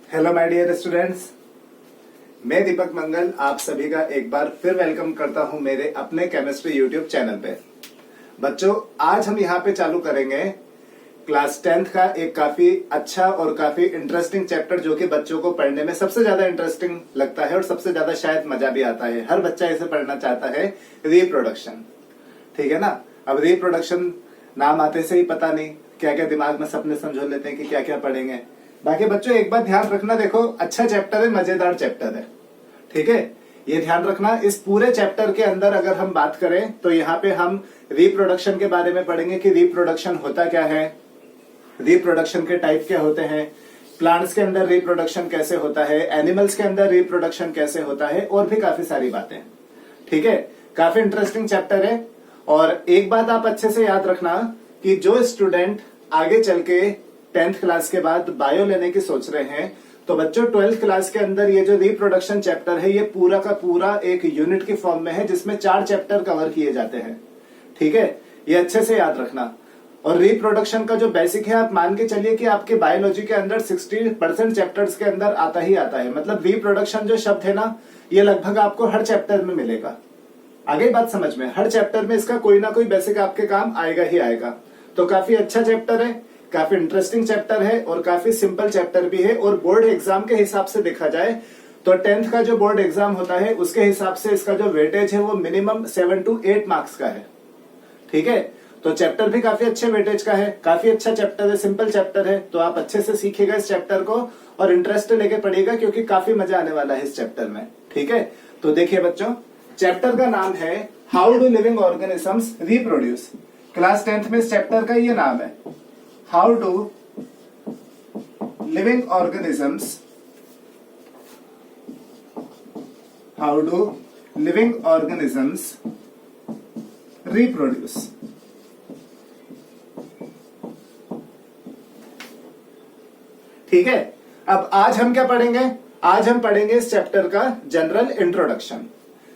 Hello my dear students, मैं दीपक मंगल आप सभी का एक बार फिर वेलकम करता हूं मेरे अपने केमिस्ट्री यूट्यूब चैनल पे। बच्चों, आज हम यहाँ पे चालू करेंगे क्लास 10th का एक काफी अच्छा और काफी इंटरेस्टिंग चैप्टर, जो कि बच्चों को पढ़ने में सबसे ज्यादा इंटरेस्टिंग लगता है और सबसे ज्यादा शायद मजा भी आता है। हर बच्चा इसे पढ़ना चाहता है, रिप्रोडक्शन। ठीक है ना। अब रिप्रोडक्शन नाम आते से ही पता नहीं क्या क्या दिमाग में सपने समझो लेते हैं कि क्या क्या पढ़ेंगे। बाकी बच्चों एक बात ध्यान रखना, देखो अच्छा चैप्टर है, मजेदार चैप्टर है। ठीक है, ये ध्यान रखना। इस पूरे चैप्टर के अंदर अगर हम बात करें तो यहाँ पे हम रिप्रोडक्शन के बारे में पढ़ेंगे कि रिप्रोडक्शन होता क्या है, रिप्रोडक्शन के टाइप क्या होते हैं, प्लांट्स के अंदर रिप्रोडक्शन कैसे होता है, एनिमल्स के अंदर रिप्रोडक्शन कैसे होता है, और भी काफी सारी बातें। ठीक है, काफी इंटरेस्टिंग चैप्टर है। और एक बात आप अच्छे से याद रखना कि जो स्टूडेंट आगे चल के 10th क्लास के बाद बायो लेने की सोच रहे हैं, तो बच्चों 12th क्लास के अंदर ये जो रिप्रोडक्शन चैप्टर है, ये पूरा का पूरा एक यूनिट की फॉर्म में है, जिसमें 4 चैप्टर कवर किए जाते हैं। ठीक है, ये अच्छे से याद रखना। और रिप्रोडक्शन का जो बेसिक है, आप मान के चलिए कि आपके बायोलॉजी के अंदर 60% चैप्टर्स के अंदर आता ही आता है। मतलब रिप्रोडक्शन जो शब्द है ना, ये लगभग आपको हर चैप्टर में मिलेगा। आगे बात समझ में, हर चैप्टर में इसका कोई ना कोई बेसिक आपके काम आएगा ही आएगा। तो काफी अच्छा चैप्टर है, काफी इंटरेस्टिंग चैप्टर है और काफी सिंपल चैप्टर भी है। और बोर्ड एग्जाम के हिसाब से देखा जाए तो 10th का जो बोर्ड एग्जाम होता है, उसके हिसाब से इसका जो वेटेज है वो मिनिमम 7 to 8 मार्क्स का है। ठीक है, तो चैप्टर भी काफी अच्छे वेटेज का है, काफी अच्छा चैप्टर है, सिंपल चैप्टर है। तो आप अच्छे से सीखिएगा इस चैप्टर को और इंटरेस्ट लेके पढ़िएगा, क्योंकि काफी मजा आने वाला है इस चैप्टर में। ठीक है, तो देखिए बच्चों, चैप्टर का नाम है how do living organisms reproduce. Class 10th में इस चैप्टर का ये नाम है, how do living organisms reproduce. ठीक है, अब आज हम क्या पढ़ेंगे? आज हम पढ़ेंगे इस चैप्टर का जनरल इंट्रोडक्शन,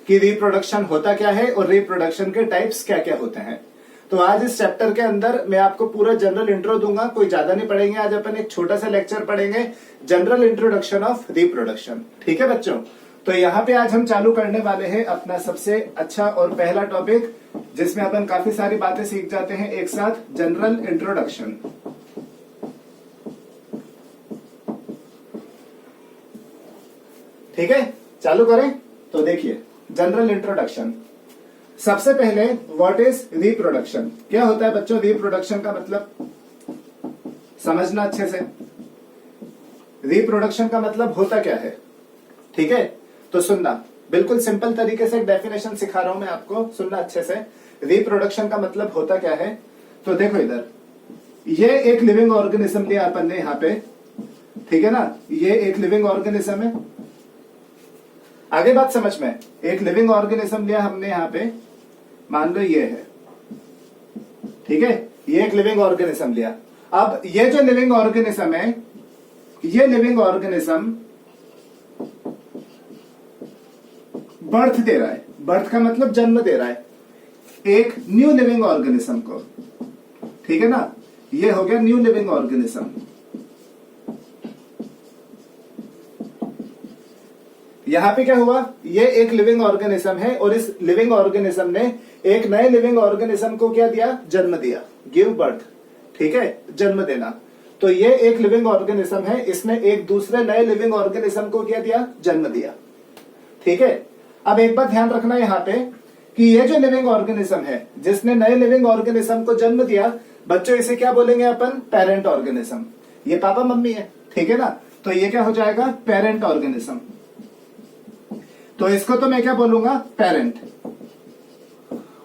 कि रिप्रोडक्शन होता क्या है और रिप्रोडक्शन के टाइप्स क्या क्या होते हैं। तो आज इस चैप्टर के अंदर मैं आपको पूरा जनरल इंट्रो दूंगा, कोई ज्यादा नहीं पढ़ेंगे। आज अपन एक छोटा सा लेक्चर पढ़ेंगे, जनरल इंट्रोडक्शन ऑफ रिप्रोडक्शन। ठीक है बच्चों, तो यहाँ पे आज हम चालू करने वाले हैं अपना सबसे अच्छा और पहला टॉपिक, जिसमें अपन काफी सारी बातें सीख जाते हैं एक साथ, जनरल इंट्रोडक्शन। ठीक है, चालू करें। तो देखिए, जनरल इंट्रोडक्शन। सबसे पहले व्हाट इज रिप्रोडक्शन, क्या होता है बच्चों? रिप्रोडक्शन का मतलब समझना अच्छे से। रिप्रोडक्शन का मतलब होता क्या है? ठीक है, तो सुनना, बिल्कुल सिंपल तरीके से एक डेफिनेशन सिखा रहा हूं मैं आपको, सुनना अच्छे से। रिप्रोडक्शन का मतलब होता क्या है? तो देखो इधर, ये एक लिविंग ऑर्गेनिज्म लिया अपन ने यहाँ पे। ठीक है ना, ये एक लिविंग ऑर्गेनिज्म है। आगे बात समझ में, एक लिविंग ऑर्गेनिज्म लिया हमने यहाँ पे, मान लो ये है। ठीक है, ये एक लिविंग ऑर्गेनिज्म लिया। अब ये जो लिविंग ऑर्गेनिज्म है, ये लिविंग ऑर्गेनिज्म बर्थ दे रहा है। बर्थ का मतलब जन्म दे रहा है एक न्यू लिविंग ऑर्गेनिज्म को। ठीक है ना, ये हो गया न्यू लिविंग ऑर्गेनिज्म। यहां पे क्या हुआ? ये एक लिविंग ऑर्गेनिज्म है और इस लिविंग ऑर्गेनिज्म ने एक नए लिविंग ऑर्गेनिज्म को क्या दिया? जन्म दिया, गिव बर्थ। ठीक है, जन्म देना। तो ये एक लिविंग ऑर्गेनिज्म है, इसने एक दूसरे नए लिविंग ऑर्गेनिज्म को क्या दिया? जन्म दिया। ठीक है, अब एक बात ध्यान रखना यहाँ पे कि ये जो लिविंग ऑर्गेनिज्म है, जिसने नए लिविंग ऑर्गेनिज्म को जन्म दिया, बच्चों इसे क्या बोलेंगे अपन? Parent organism. ये पापा मम्मी है। ठीक है ना, तो ये क्या हो जाएगा? Parent organism. तो इसको तो मैं क्या बोलूंगा? पेरेंट।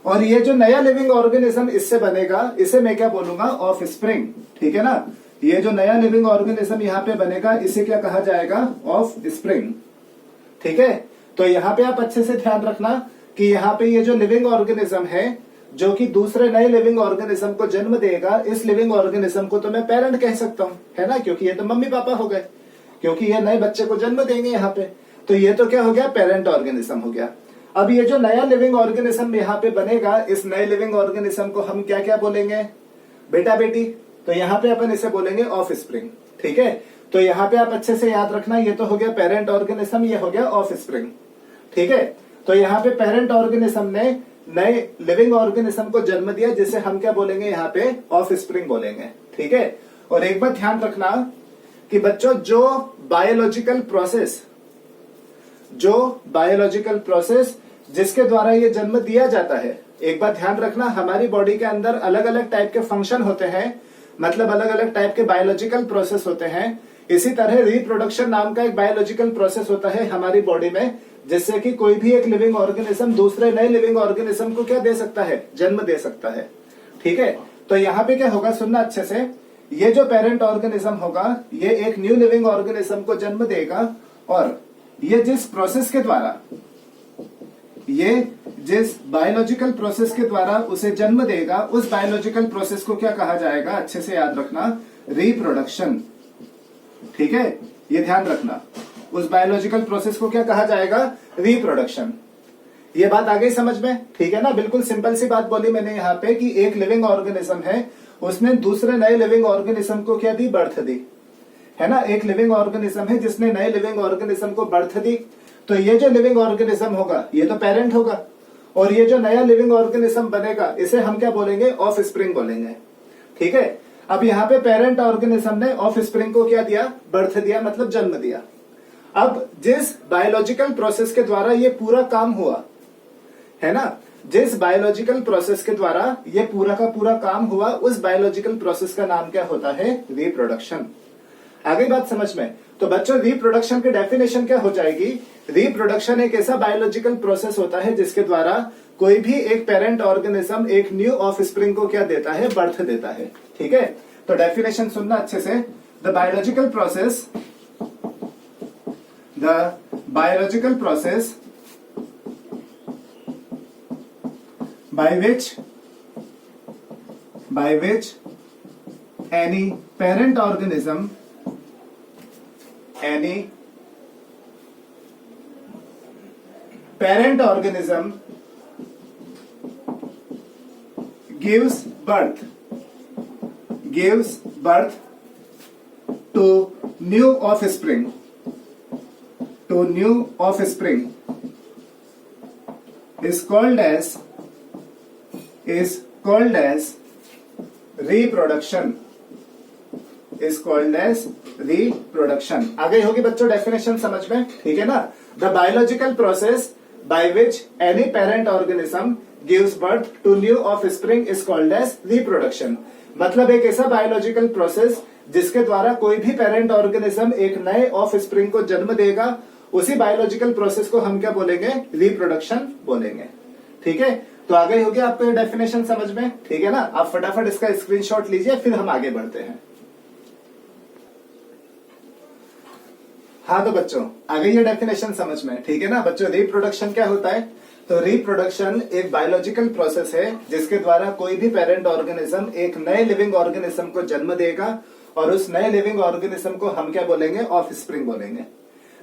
और ये जो नया लिविंग ऑर्गेनिज्म इससे बनेगा, इसे मैं क्या बोलूंगा? Of spring. ठीक है ना, ये जो नया लिविंग ऑर्गेनिज्म यहाँ पे बनेगा, इसे क्या कहा जाएगा? Of spring. ठीक है, तो यहाँ पे आप अच्छे से ध्यान रखना कि यहाँ पे ये जो लिविंग ऑर्गेनिज्म है, जो कि दूसरे नए लिविंग ऑर्गेनिज्म को जन्म देगा, इस लिविंग ऑर्गेनिज्म को तो मैं पेरेंट कह सकता हूं, है ना, क्योंकि ये तो मम्मी पापा हो गए, क्योंकि ये नए बच्चे को जन्म देंगे यहाँ पे। तो ये तो क्या हो गया? पेरेंट ऑर्गेनिज्म हो गया। अब ये जो नया लिविंग ऑर्गेनिज्म यहाँ पे बनेगा, इस नए लिविंग ऑर्गेनिज्म को हम क्या क्या बोलेंगे? बेटा बेटी। तो यहाँ पे अपन इसे बोलेंगे ऑफ स्प्रिंग। ठीक है, तो यहाँ पे आप अच्छे से याद रखना, ये तो हो गया पेरेंट ऑर्गेनिज्म, ये हो गया ऑफ स्प्रिंग। ठीक है, तो यहाँ पे पेरेंट ऑर्गेनिज्म ने नए लिविंग ऑर्गेनिज्म को जन्म दिया, जिसे हम क्या बोलेंगे यहाँ पे ऑफ स्प्रिंग बोलेंगे। ठीक है, और एक बात ध्यान रखना कि बच्चों जो बायोलॉजिकल प्रोसेस जिसके द्वारा ये जन्म दिया जाता है, एक बात ध्यान रखना, हमारी बॉडी के अंदर अलग अलग टाइप के फंक्शन होते हैं, मतलब अलग अलग टाइप के बायोलॉजिकल प्रोसेस होते हैं। इसी तरह रिप्रोडक्शन नाम का एक बायोलॉजिकल प्रोसेस होता है हमारी बॉडी में, जिससे कि कोई भी एक लिविंग ऑर्गेनिज्म दूसरे नए लिविंग ऑर्गेनिज्म को क्या दे सकता है, जन्म दे सकता है। ठीक है, तो यहाँ पे क्या होगा, सुनना अच्छे से, ये जो पेरेंट ऑर्गेनिज्म होगा ये एक न्यू लिविंग ऑर्गेनिज्म को जन्म देगा, और ये जिस बायोलॉजिकल प्रोसेस के द्वारा उसे जन्म देगा, उस बायोलॉजिकल प्रोसेस को क्या कहा जाएगा, अच्छे से याद रखना, रिप्रोडक्शन। ठीक है, ये ध्यान रखना, उस बायोलॉजिकल प्रोसेस को क्या कहा जाएगा, रिप्रोडक्शन। ये बात आ गई समझ में? ठीक है ना, बिल्कुल सिंपल सी बात बोली मैंने यहाँ पे कि एक लिविंग ऑर्गेनिज्म है, उसने दूसरे नए लिविंग ऑर्गेनिज्म को क्या दी, बर्थ दी, है ना। एक लिविंग ऑर्गेनिज्म है जिसने नए लिविंग ऑर्गेनिज्म को बर्थ दी, तो ये जो लिविंग ऑर्गेनिज्म होगा ये तो पेरेंट होगा, और ये जो नया लिविंग ऑर्गेनिज्म बनेगा इसे हम क्या बोलेंगे, ऑफ स्प्रिंग बोलेंगे। ठीक है, अब यहाँ पे पेरेंट ऑर्गेनिज्म ने ऑफ स्प्रिंग को क्या दिया, बर्थ दिया, मतलब जन्म दिया। अब जिस बायोलॉजिकल प्रोसेस के द्वारा ये पूरा काम हुआ, है ना, जिस बायोलॉजिकल प्रोसेस के द्वारा ये पूरा का पूरा काम हुआ, उस बायोलॉजिकल प्रोसेस का नाम क्या होता है, रिप्रोडक्शन। आ गई बात समझ में? तो बच्चों रिप्रोडक्शन की डेफिनेशन क्या हो जाएगी, रिप्रोडक्शन एक ऐसा बायोलॉजिकल प्रोसेस होता है जिसके द्वारा कोई भी एक पेरेंट ऑर्गेनिज्म एक न्यू ऑफ स्प्रिंग को क्या देता है, बर्थ देता है। ठीक है, तो डेफिनेशन सुनना अच्छे से, the biological process by which any parent organism gives birth to new offspring is called as reproduction। आ गई होगी बच्चों डेफिनेशन समझ में? ठीक है ना, the biological process by which any parent organism gives birth to new offspring is called as reproduction. मतलब एक ऐसा बायोलॉजिकल प्रोसेस जिसके द्वारा कोई भी पेरेंट ऑर्गेनिज्म एक नए ऑफ स्प्रिंग को जन्म देगा, उसी बायोलॉजिकल प्रोसेस को हम क्या बोलेंगे, रिप्रोडक्शन बोलेंगे। ठीक है, तो आ गई होगी आपको ये डेफिनेशन समझ में? ठीक है ना, आप फटाफट इसका स्क्रीनशॉट लीजिए, फिर हम आगे बढ़ते हैं। हाँ तो बच्चों आ गई ये डेफिनेशन समझ में? ठीक है ना बच्चों, रिप्रोडक्शन क्या होता है? तो रिप्रोडक्शन एक बायोलॉजिकल प्रोसेस है जिसके द्वारा कोई भी पेरेंट ऑर्गेनिज्म एक नए लिविंग ऑर्गेनिज्म को जन्म देगा, और उस नए लिविंग ऑर्गेनिज्म को हम क्या बोलेंगे, ऑफ स्प्रिंग बोलेंगे।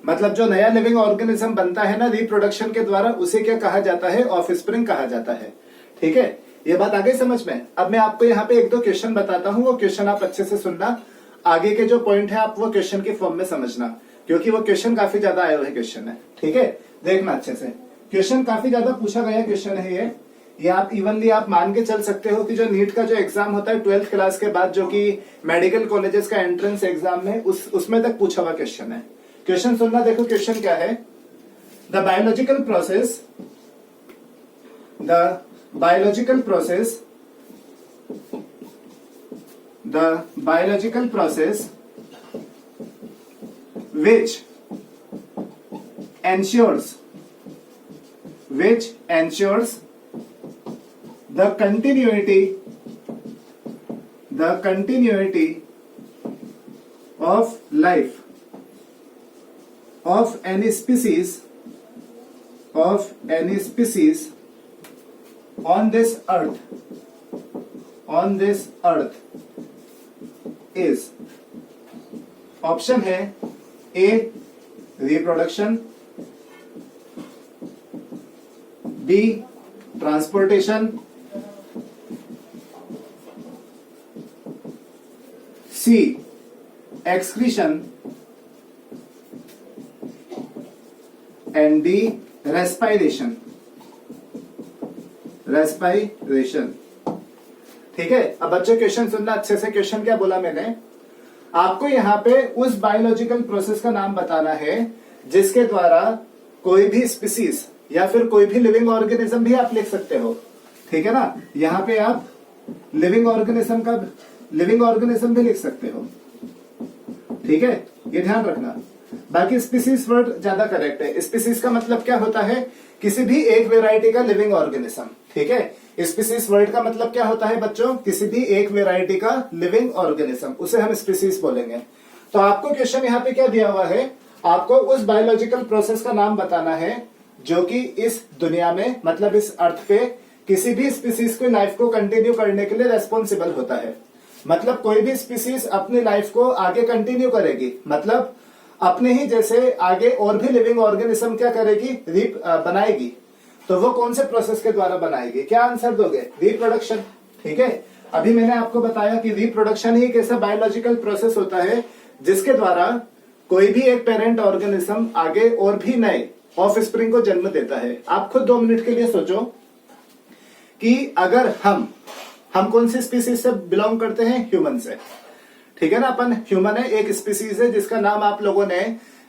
मतलब जो नया लिविंग ऑर्गेनिज्म बनता है ना रिप्रोडक्शन के द्वारा, उसे क्या कहा जाता है, ऑफ स्प्रिंग कहा जाता है। ठीक है, ये बात आ गई समझ में? अब मैं आपको यहाँ पे एक दो क्वेश्चन बताता हूँ, वो क्वेश्चन आप अच्छे से सुनना, आगे के जो पॉइंट है आप वो क्वेश्चन की फॉर्म में समझना, क्योंकि वो क्वेश्चन काफी ज्यादा आए हुए क्वेश्चन है। ठीक है, देखना अच्छे से, क्वेश्चन काफी ज्यादा पूछा गया क्वेश्चन है ये आप इवनली आप मान के चल सकते हो कि जो नीट का जो एग्जाम होता है 12th क्लास के बाद, जो कि मेडिकल कॉलेजेस का एंट्रेंस एग्जाम है, उसमें तक पूछा हुआ क्वेश्चन है। क्वेश्चन सुनना, देखो क्वेश्चन क्या है, the biological process which ensures the continuity of life of any species on this earth is, option है A reproduction, B transportation, C excretion and the respiration. ठीक है, अब बच्चों क्वेश्चन सुनना अच्छे से। क्वेश्चन क्या बोला मैंने, आपको यहाँ पे उस बायोलॉजिकल प्रोसेस का नाम बताना है जिसके द्वारा कोई भी स्पीसीज या फिर कोई भी लिविंग ऑर्गेनिज्म भी आप लिख सकते हो। ठीक है ना, यहाँ पे आप लिविंग ऑर्गेनिज्म भी लिख सकते हो। ठीक है, ये ध्यान रखना। बाकी स्पीसीज वर्ड ज्यादा करेक्ट है। स्पीसीज का मतलब क्या होता है, किसी भी एक वेराइटी का लिविंग ऑर्गेनिज्म। ठीक है, स्पीसीज वर्ड का मतलब क्या होता है बच्चों, किसी भी एक वेराइटी का लिविंग ऑर्गेनिज्म, उसे हम स्पीसीज बोलेंगे। तो आपको क्वेश्चन यहाँ पे क्या दिया हुआ है, आपको उस बायोलॉजिकल प्रोसेस का नाम बताना है जो कि इस दुनिया में, मतलब इस अर्थ पे किसी भी स्पीसीज को लाइफ को कंटिन्यू करने के लिए रेस्पॉन्सिबल होता है। मतलब कोई भी स्पीसीज अपनी लाइफ को आगे कंटिन्यू करेगी, मतलब अपने ही जैसे आगे और भी लिविंग ऑर्गेनिज्म क्या करेगी, बनाएगी। तो वो कौन से प्रोसेस के द्वारा बनाएगी, क्या आंसर दोगे, रिप्रोडक्शन। ठीक है, अभी मैंने आपको बताया कि रिप्रोडक्शन ही एक ऐसा बायोलॉजिकल प्रोसेस होता है जिसके द्वारा कोई भी एक पेरेंट ऑर्गेनिज्म आगे और भी नए ऑफस्प्रिंग को जन्म देता है। आप खुद 2 मिनट के लिए सोचो कि अगर हम कौन सी स्पीसीज से बिलोंग करते हैं, ह्यूमन से। ठीक है ना, अपन ह्यूमन है, एक स्पीसीज है जिसका नाम आप लोगों ने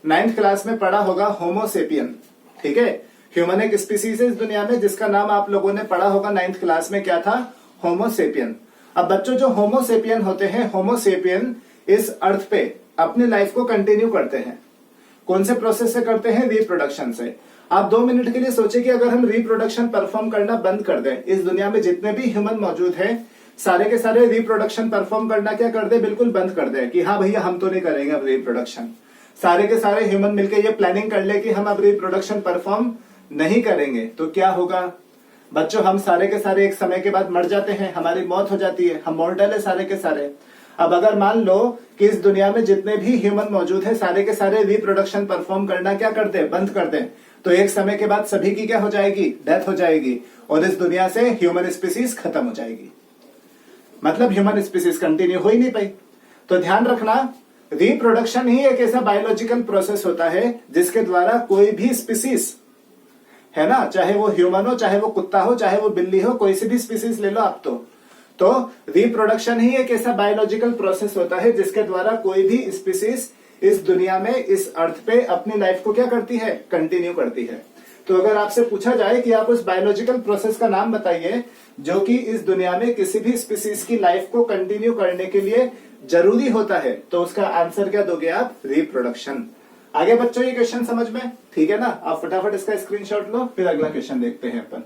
9th क्लास में पढ़ा होगा, होमोसेपियन। ठीक है, ह्यूमन एक स्पीसीज है इस दुनिया में जिसका नाम आप लोगों ने पढ़ा होगा 9th क्लास में, क्या था, होमोसेपियन। अब बच्चों जो होमोसेपियन होते हैं, होमोसेपियन इस अर्थ पे अपनी लाइफ को कंटिन्यू करते हैं। कौन से प्रोसेस से करते हैं, रिप्रोडक्शन से। आप 2 मिनट के लिए सोचिए कि अगर हम रिप्रोडक्शन परफॉर्म करना बंद कर दें, इस दुनिया में जितने भी ह्यूमन मौजूद हैं सारे के सारे रिप्रोडक्शन परफॉर्म करना क्या कर दे, बिल्कुल बंद कर दे कि हाँ भैया हम तो नहीं करेंगे अब रिप्रोडक्शन। सारे के सारे ह्यूमन मिलकर ये प्लानिंग कर ले कि हम अब रिप्रोडक्शन परफॉर्म नहीं करेंगे, तो क्या होगा बच्चों, हम सारे के सारे एक समय के बाद मर जाते हैं, हमारी मौत हो जाती है, हम मॉर्टल है सारे के सारे। अब अगर मान लो कि इस दुनिया में जितने भी ह्यूमन मौजूद है सारे के सारे रिप्रोडक्शन परफॉर्म करना क्या कर दे, बंद कर दे, तो एक समय के बाद सभी की क्या हो जाएगी, डेथ हो जाएगी और इस दुनिया से ह्यूमन स्पीसीज खत्म हो जाएगी। मतलब ह्यूमन स्पीसीज कंटिन्यू हो ही नहीं पाई। तो ध्यान रखना, रिप्रोडक्शन ही एक ऐसा बायोलॉजिकल प्रोसेस होता है जिसके द्वारा कोई भी स्पीसीज है ना, चाहे वो ह्यूमन हो, चाहे वो कुत्ता हो, चाहे वो बिल्ली हो, कोई सी भी स्पीसीज ले लो आप। तो रिप्रोडक्शन ही एक ऐसा बायोलॉजिकल प्रोसेस होता है जिसके द्वारा कोई भी स्पीसीज इस दुनिया में, इस अर्थ पे अपनी लाइफ को क्या करती है, कंटिन्यू करती है। तो अगर आपसे पूछा जाए कि आप उस बायोलॉजिकल प्रोसेस का नाम बताइए जो कि इस दुनिया में किसी भी स्पीसीज की लाइफ को कंटिन्यू करने के लिए जरूरी होता है, तो उसका आंसर क्या दोगे आप, रिप्रोडक्शन। आगे बच्चों ये क्वेश्चन समझ में, ठीक है ना, आप फटाफट इसका स्क्रीनशॉट लो, फिर अगला क्वेश्चन देखते हैं अपन।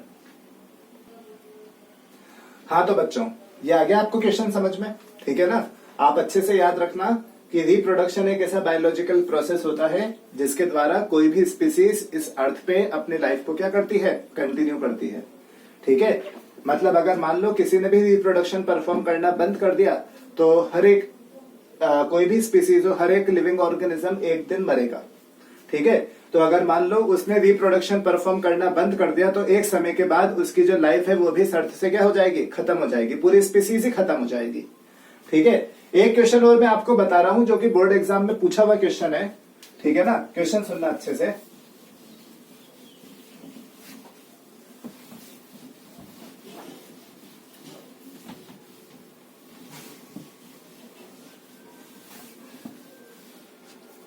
हाँ तो बच्चों ये आ गया आपको क्वेश्चन समझ में, ठीक है ना। आप अच्छे से याद रखना कि रिप्रोडक्शन एक ऐसा बायोलॉजिकल प्रोसेस होता है जिसके द्वारा कोई भी स्पीसीज इस अर्थ पे अपनी लाइफ को क्या करती है, कंटिन्यू करती है। ठीक है, मतलब अगर मान लो किसी ने भी रिप्रोडक्शन परफॉर्म करना बंद कर दिया तो हर एक कोई भी स्पीसीज हो, हर एक लिविंग ऑर्गेनिज्म एक दिन मरेगा। ठीक है, तो अगर मान लो उसने रिप्रोडक्शन परफॉर्म करना बंद कर दिया तो एक समय के बाद उसकी जो लाइफ है वो भी इस अर्थ से क्या हो जाएगी, खत्म हो जाएगी, पूरी स्पीसीज ही खत्म हो जाएगी। ठीक है, एक क्वेश्चन और मैं आपको बता रहा हूं जो कि बोर्ड एग्जाम में पूछा हुआ क्वेश्चन है, ठीक है ना। क्वेश्चन सुनना अच्छे से।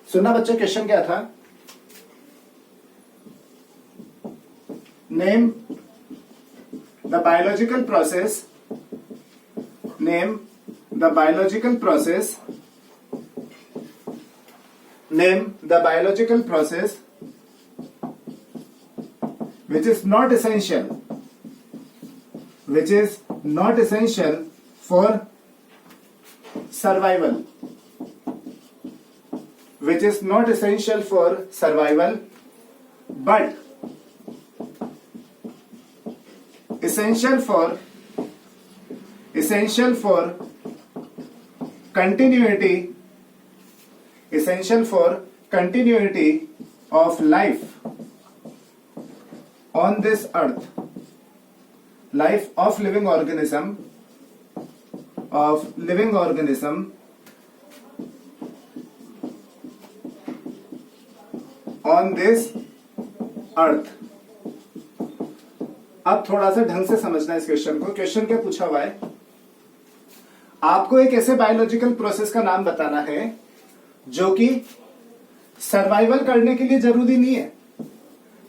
सुनना बच्चों, क्वेश्चन क्या था, name the biological process, name the biological process, name the biological process which is not essential, which is not essential for survival, which is not essential for survival but essential for continuity, essential for continuity of life on this earth, life of living organism on this earth. अब थोड़ा सा ढंग से समझना इस question को। Question क्या पूछा हुआ है, आपको एक ऐसे बायोलॉजिकल प्रोसेस का नाम बताना है जो कि सर्वाइवल करने के लिए जरूरी नहीं है,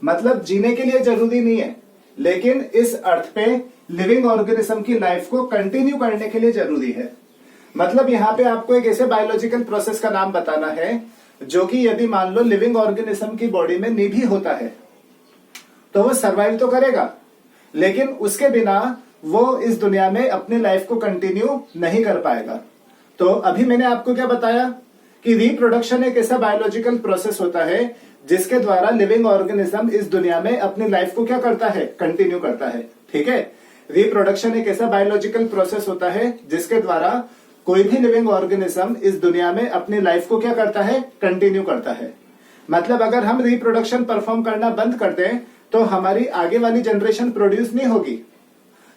मतलब जीने के लिए जरूरी नहीं है, लेकिन इस अर्थ पे लिविंग ऑर्गेनिज्म की लाइफ को कंटिन्यू करने के लिए जरूरी है। मतलब यहां पे आपको एक ऐसे बायोलॉजिकल प्रोसेस का नाम बताना है जो कि यदि मान लो लिविंग ऑर्गेनिज्म की बॉडी में नहीं भी होता है तो वो सर्वाइव तो करेगा, लेकिन उसके बिना वो इस दुनिया में अपनी लाइफ को कंटिन्यू नहीं कर पाएगा। तो अभी मैंने आपको क्या बताया कि रिप्रोडक्शन एक ऐसा बायोलॉजिकल प्रोसेस होता है जिसके द्वारा लिविंग ऑर्गेनिज्म इस दुनिया में अपनी लाइफ को क्या करता है, कंटिन्यू करता है। ठीक है, रिप्रोडक्शन एक ऐसा बायोलॉजिकल प्रोसेस होता है जिसके द्वारा कोई भी लिविंग ऑर्गेनिज्म इस दुनिया में अपनी लाइफ को क्या करता है, कंटिन्यू करता है। मतलब अगर हम रिप्रोडक्शन परफॉर्म करना बंद कर दें तो हमारी आगे वाली जनरेशन प्रोड्यूस नहीं होगी,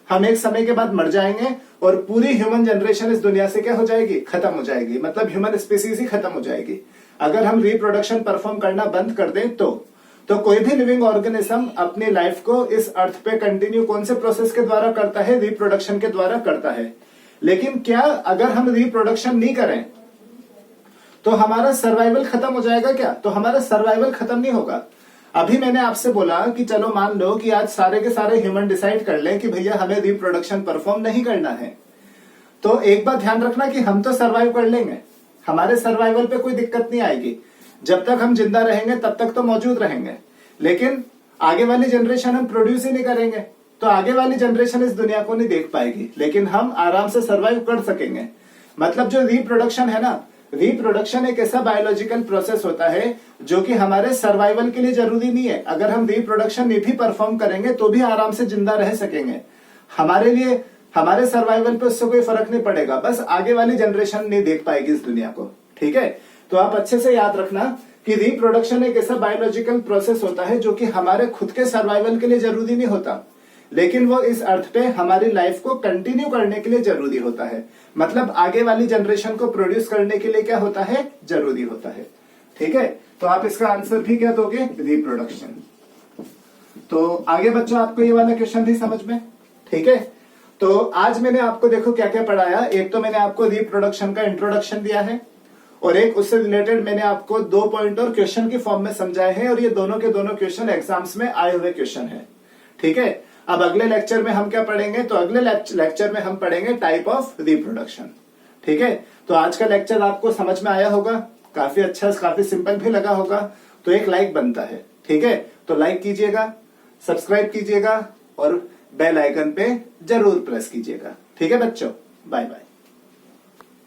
हम एक समय के बाद मर जाएंगे और पूरी ह्यूमन जनरेशन इस दुनिया से क्या हो जाएगी, खत्म हो जाएगी। मतलब ह्यूमन स्पीसीज ही खत्म हो जाएगी अगर हम रिप्रोडक्शन परफॉर्म करना बंद कर दें। तो कोई भी लिविंग ऑर्गेनिज्म अपनी लाइफ को इस अर्थ पे कंटिन्यू कौन से प्रोसेस के द्वारा करता है, रिप्रोडक्शन के द्वारा करता है। लेकिन क्या अगर हम रिप्रोडक्शन नहीं करें तो हमारा सर्वाइवल खत्म हो जाएगा क्या? तो हमारा सर्वाइवल खत्म नहीं होगा। अभी मैंने आपसे बोला कि चलो मान लो कि आज सारे के सारे ह्यूमन डिसाइड कर लें कि भैया हमें रिप्रोडक्शन परफॉर्म नहीं करना है, तो एक बात ध्यान रखना कि हम तो सर्वाइव कर लेंगे, हमारे सर्वाइवल पे कोई दिक्कत नहीं आएगी। जब तक हम जिंदा रहेंगे तब तक तो मौजूद रहेंगे, लेकिन आगे वाली जनरेशन हम प्रोड्यूस ही नहीं करेंगे तो आगे वाली जनरेशन इस दुनिया को नहीं देख पाएगी, लेकिन हम आराम से सर्वाइव कर सकेंगे। मतलब जो रिप्रोडक्शन है ना, रिप्रोडक्शन एक ऐसा बायोलॉजिकल प्रोसेस होता है जो कि हमारे सर्वाइवल के लिए जरूरी नहीं है। अगर हम रिप्रोडक्शन नहीं भी परफॉर्म करेंगे तो भी आराम से जिंदा रह सकेंगे, हमारे लिए हमारे सर्वाइवल पे उससे कोई फर्क नहीं पड़ेगा, बस आगे वाली जनरेशन नहीं देख पाएगी इस दुनिया को। ठीक है, तो आप अच्छे से याद रखना कि रिप्रोडक्शन एक ऐसा बायोलॉजिकल प्रोसेस होता है जो कि हमारे खुद के सर्वाइवल के लिए जरूरी नहीं होता, लेकिन वो इस अर्थ पे हमारी लाइफ को कंटिन्यू करने के लिए जरूरी होता है। मतलब आगे वाली जनरेशन को प्रोड्यूस करने के लिए क्या होता है, जरूरी होता है। ठीक है, तो आप इसका आंसर भी क्या दोगे, रिप्रोडक्शन। तो आगे बच्चों आपको ये वाला क्वेश्चन भी समझ में? ठीक है, तो आज मैंने आपको देखो क्या क्या पढ़ाया। एक तो मैंने आपको रिप्रोडक्शन का इंट्रोडक्शन दिया है और एक उससे रिलेटेड मैंने आपको 2 पॉइंट और क्वेश्चन की फॉर्म में समझाए हैं, और ये दोनों के दोनों क्वेश्चन एग्जाम्स में आए हुए क्वेश्चन है। ठीक है, अब अगले लेक्चर में हम क्या पढ़ेंगे, तो अगले लेक्चर में हम पढ़ेंगे टाइप ऑफ रिप्रोडक्शन। ठीक है, तो आज का लेक्चर आपको समझ में आया होगा, काफी अच्छा, काफी सिंपल भी लगा होगा, तो एक लाइक बनता है। ठीक है, तो लाइक कीजिएगा, सब्सक्राइब कीजिएगा और बेल आइकन पे जरूर प्रेस कीजिएगा। ठीक है बच्चों, बाय बाय।